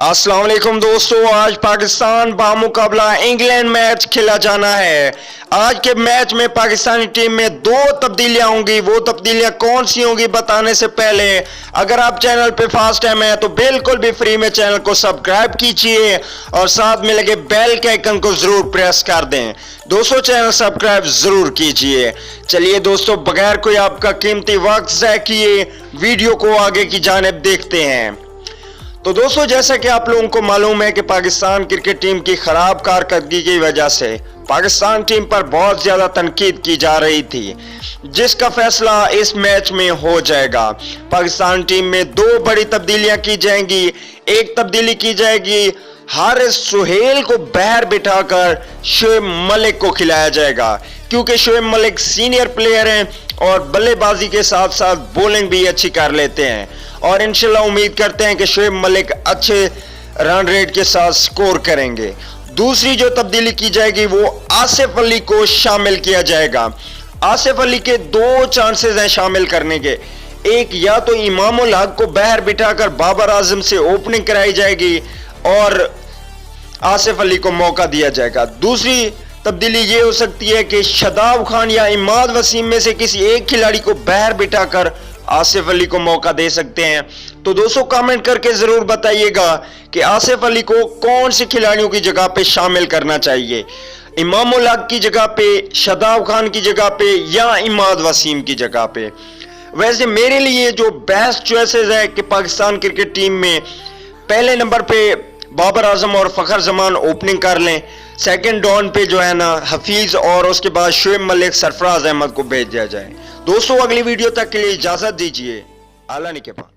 अस्सलाम वालेकुम दोस्तों, आज पाकिस्तान बामुकाबला इंग्लैंड मैच खेला जाना है। आज के मैच में पाकिस्तानी टीम में दो तब्दीलियां होंगी। वो तब्दीलियां कौन सी होंगी बताने से पहले अगर आप चैनल पे फर्स्ट टाइम है तो बिल्कुल भी फ्री में चैनल को सब्सक्राइब कीजिए और साथ में लगे बेल के आइकन को जरूर प्रेस कर दें। दोस्तों चैनल सब्सक्राइब जरूर कीजिए। चलिए दोस्तों, बगैर कोई आपका कीमती वक्त ज़ाया किए वीडियो को आगे की जानिब देखते हैं। तो दोस्तों, जैसा कि आप लोगों को मालूम है कि पाकिस्तान क्रिकेट टीम की खराब कारकर्दगी की वजह से पाकिस्तान टीम पर बहुत ज्यादा तनकीद की जा रही थी, जिसका फैसला इस मैच में हो जाएगा। पाकिस्तान टीम में दो बड़ी तब्दीलियां की जाएंगी। एक तब्दीली की जाएगी, हारिस सुहेल को बाहर बिठाकर शोएब मलिक को खिलाया जाएगा, क्योंकि शोएब मलिक सीनियर प्लेयर हैं और बल्लेबाजी के साथ साथ बॉलिंग भी अच्छी कर लेते हैं और इंशाल्लाह उम्मीद करते हैं कि शोएब मलिक अच्छे रन रेट के साथ स्कोर करेंगे। दूसरी जो तब्दीली की जाएगी वो आसिफ अली को शामिल किया जाएगा। आसिफ अली के दो चांसेस हैं शामिल करने के। एक, या तो इमामुल हक को बाहर बिठाकर बाबर आजम से ओपनिंग कराई जाएगी और आसिफ अली को मौका दिया जाएगा। दूसरी तब्दीली ये हो सकती है कि शादाब खान या इमाद वसीम में से किसी एक खिलाड़ी को बाहर बिठाकर आसिफ अली को मौका दे सकते हैं। तो दोस्तों कमेंट करके जरूर बताइएगा कि आसिफ अली को कौन से खिलाड़ियों की जगह पे शामिल करना चाहिए, इमामुल हक की जगह पे, शादाब खान की जगह पे या इमाद वसीम की जगह पे। वैसे मेरे लिए जो बेस्ट चॉइसेस है कि पाकिस्तान क्रिकेट टीम में पहले नंबर पे बाबर आजम और फखर जमान ओपनिंग कर लें, सेकंड डाउन पे जो है ना हफीज और उसके बाद शोएब मलिक, सरफराज अहमद को भेज दिया जाए। दोस्तों अगली वीडियो तक के लिए इजाजत दीजिए। आला निकेपा।